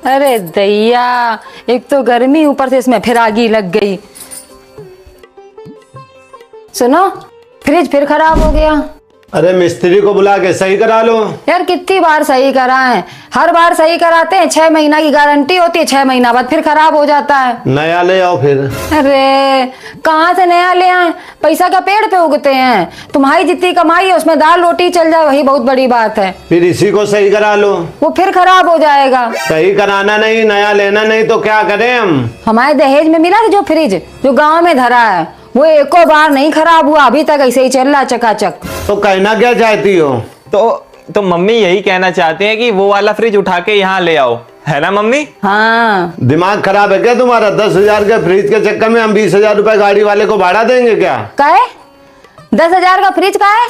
अरे दैया, एक तो गर्मी ऊपर से इसमें फिर आगी लग गई। सुनो, फ्रिज फिर खराब हो गया। अरे मिस्त्री को बुला के सही करा लो। यार कितनी बार सही कराएं, हर बार सही कराते हैं। 6 महीना की गारंटी होती है, 6 महीना बाद फिर खराब हो जाता है। नया ले आओ फिर। अरे कहाँ से नया ले आए? पैसा क्या पेड़ पे उगते हैं? तुम्हारी जितनी कमाई है उसमें दाल रोटी चल जाए, वही बहुत बड़ी बात है। फिर इसी को सही करा लो। वो फिर खराब हो जाएगा। सही कराना नहीं, नया लेना नहीं तो क्या करें हम? हमारे दहेज में मिला था जो फ्रिज, जो गाँव में धरा है, वो एको बार नहीं खराब हुआ, अभी तक ऐसे ही चल रहा चकाचक। तो कहना क्या चाहती हो? तो मम्मी यही कहना चाहती हैं कि वो वाला फ्रिज उठा के यहाँ ले आओ, है ना मम्मी? हाँ। दिमाग खराब है क्या तुम्हारा? 10,000 के फ्रिज के चक्कर में हम 20,000 रुपए गाड़ी वाले को भाड़ा देंगे क्या? का है? 10,000 का फ्रिज का है?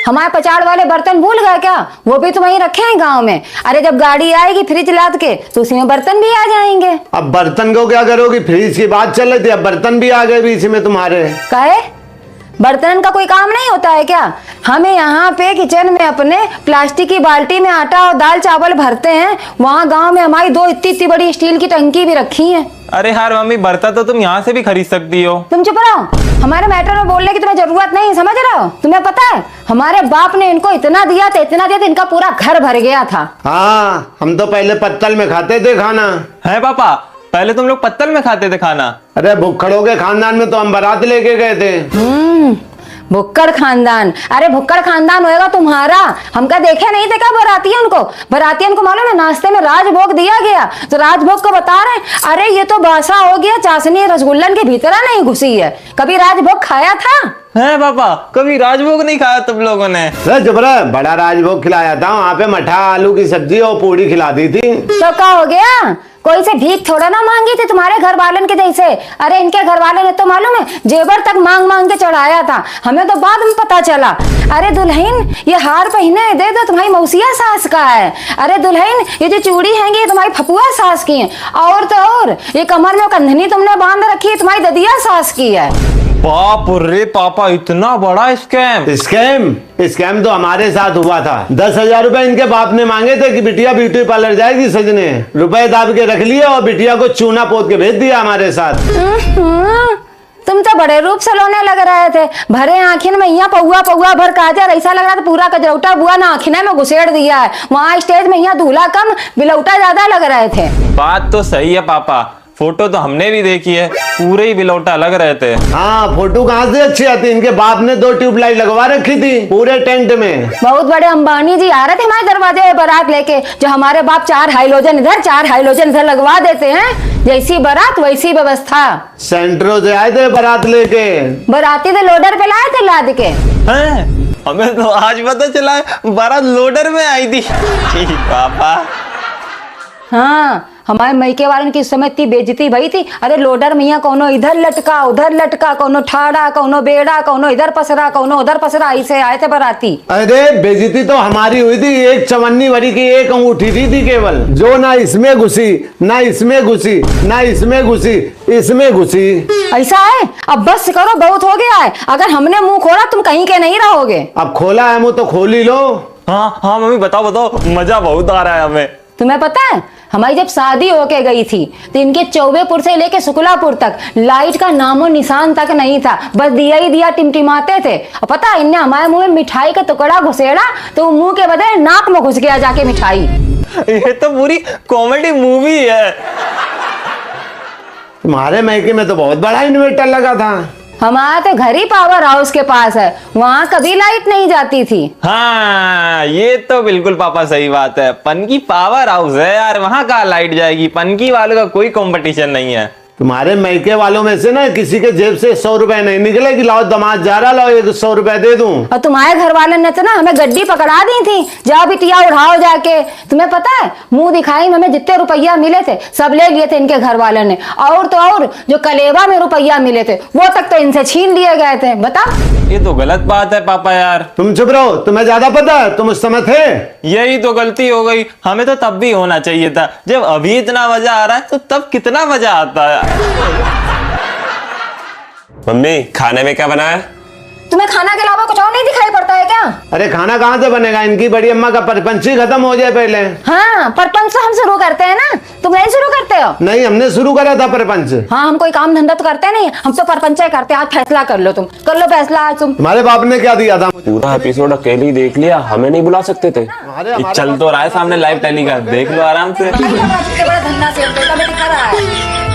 हमारे पचाड़ वाले बर्तन भूल गए क्या? वो भी तो वहीं रखे हैं गांव में। अरे जब गाड़ी आएगी फ्रिज लाद के तो उसी में बर्तन भी आ जाएंगे। अब बर्तन को क्या करोगी? फ्रिज की बात चल रही थी, अब बर्तन भी आ गए बीच में तुम्हारे। काहे? बर्तन का कोई काम नहीं होता है क्या? हमें यहाँ पे किचन में अपने प्लास्टिक की बाल्टी में आटा और दाल चावल भरते हैं, वहाँ गांव में हमारी 2 इतनी बड़ी स्टील की टंकी भी रखी है। अरे यार मम्मी, बर्तन तो तुम यहाँ से भी खरीद सकती हो। तुम चुप रहो, हमारे मैटर में बोलने की तुम्हें जरूरत नहीं, समझ रहे हो? तुम्हें पता है हमारे बाप ने इनको इतना दिया था, इतना दिया था, इनका पूरा घर भर गया था। हाँ, हम तो पहले पत्तल में खाते थे खाना। है पापा, पहले तुम लोग पत्तल में खाते थे खाना? अरे भुक्खड़ों के खानदान में तो हम बारात लेके गए थे। भुक्कड़ खानदान? अरे भुक्कड़ खानदान होएगा तुम्हारा, हम क्या देखे नहीं थे क्या बरातियन को? बरातियन को मालूम है नाश्ते में राजभोग दिया गया, तो राजभोग को बता रहे हैं अरे ये तो बासा हो गया, चाशनी रसगुल्लन के भीतर नहीं घुसी है। कभी राजभोग खाया था? है पापा, कभी राजभोग नहीं खाया तुम लोगों ने? बड़ा राजभोग खिलाया था, वहाँ पे मठा आलू की सब्जी और पूड़ी खिला दी थी। तो क्या हो गया? कोई से भीख थोड़ा ना मांगी थी तुम्हारे घर वालन के जैसे। अरे इनके घर वाले ने तो मालूम है जेवर तक मांग मांग के चढ़ाया था, हमें तो बाद में पता चला। अरे दुल्हन ये हार पहने दे दो, तुम्हारी मौसिया सास का है। अरे दुल्हन ये जो चूड़ी हैंगी तुम्हारी फपुआ सास की है। और तो और ये कमर में कंधनी तुमने बांध रखी है, तुम्हारी ददिया सास की है। बाप रे पापा, इतना बड़ा स्कैम! स्कैम तो हमारे साथ हुआ था। 10,000 रुपए इनके बाप ने मांगे थे कि बिटिया ब्यूटी पार्लर जाएगी सजने, रुपए दाब के रख लिए और बिटिया को चूना पोत के भेज दिया हमारे साथ। तुम तो बड़े रूप सलोने लग रहे थे, भरे आँखिन में यहाँ पौआ पौआ भर काजर, ऐसा लग रहा था पूरा कजरौटा बुआ ना आँखिने में घुसेड़ दिया है। वहाँ स्टेज में यहाँ दूल्हा कम बिलौटा ज्यादा लग रहे थे। बात तो सही है पापा, फोटो तो हमने भी देखी है, पूरे ही बिलौटा लग रहे थे। हाँ, फोटो कहाँ से अच्छी आती? इनके बाप ने 2 ट्यूबलाइट लगवा रखी थी पूरे टेंट में। बहुत बड़े अंबानी जी आ रहे थे हमारे दरवाजे पे बारात लेके, जो हमारे बाप 4 हाइलोजन इधर 4 हाइलोजन इधर लगवा देते हैं, जैसी बारात वैसी व्यवस्था। सेंट्रो से आए थे बारात लेके। बाराती तो लोडर पे लाए थे लाद के। हमें तो आज पता चला बारात लोडर में आई थी। पापा हाँ, हमारे मैके वालन की इस समय इतनी बेइज्जती भई थी। अरे लोडर में यहाँ कोनो इधर लटका उधर लटका, कोनो ठाड़ा कोनो बेड़ा, कोनो इधर पसरा कोनो उधर पसरा, ऐसे आए थे बाराती। अरे बेइज्जती तो हमारी हुई थी, एक चवन्नी भरी की एक अंगूठी थी केवल, जो ना इसमें घुसी ना इसमें घुसी ना इसमें घुसी, इसमें घुसी। ऐसा है? अब बस करो, बहुत हो गया है। अगर हमने मुंह खोला तुम कहीं के नहीं रहोगे। अब खोला है मुंह तो खोल ही लो। हाँ मम्मी, बताओ, मजा बहुत आ रहा है हमें। तुम्हें पता है हमारी जब शादी होके गई थी तो इनके चौबेपुर से लेके शुक्लापुर तक लाइट का नामो निशान तक नहीं था, बस दिया ही दिया टिमटिमाते थे। और पता है इनने हमारे मुंह में मिठाई का टुकड़ा घुसेड़ा तो मुंह के बदले नाक में घुस गया जाके मिठाई। ये तो पूरी कॉमेडी मूवी है। तुम्हारे मैके में तो बहुत बड़ा इन्वर्टर लगा था। हमारा तो घर ही पावर हाउस के पास है, वहाँ कभी लाइट नहीं जाती थी। हाँ, ये तो बिल्कुल पापा सही बात है। पनकी पावर हाउस है यार, वहाँ कहाँ लाइट जाएगी? पनकी वालों का कोई कंपटीशन नहीं है। तुम्हारे मैके वालों में से ना किसी के जेब से 100 रुपए नहीं निकले कि लाओ दामाद जा रहा, लाओ 100 रुपए दे दूं। और तुम्हारे घर वाले ने तो ना हमें गड्डी पकड़ा दी थी, जाओ बिटिया उठाओ जाके। तुम्हें पता है मुंह दिखाई में हमें जितने रुपया मिले थे सब ले लिए थे इनके घर वाले ने, और तो और जो कलेवा में रुपया मिले थे वो तक तो इनसे छीन लिए गए थे। बताओ, ये तो गलत बात है पापा यार। तुम चुप रहो, तुम्हें ज्यादा पता है, तुम उस समय थे। यही तो गलती हो गई, हमें तो तब भी होना चाहिए था। जब अभी इतना मजा आ रहा है तो तब कितना मजा आता है। मम्मी खाने में क्या बना है? तुम्हें खाना के अलावा कुछ और नहीं दिखाई पड़ता है क्या? अरे खाना कहाँ से बनेगा, इनकी बड़ी अम्मा का परपंच ही खत्म हो जाए पहले। हाँ, परपंच तो हम शुरू करते हैं ना, तुम नहीं शुरू करते हो? नहीं, हमने शुरू करा था परपंच। हाँ, हम कोई काम धंधा तो करते नहीं, हम तो परपंच ही करते हैं। आज फैसला कर लो, तुम कर लो फैसला आज तुम। तुम्हारे बाप ने क्या दिया था? पूरा एपिसोड अकेले ही देख लिया, हमें नहीं बुला सकते थे? ये चल तो रहा है सामने लाइव टेली का, देख लो आराम से। बड़ा धंधा से दिखा रहा है।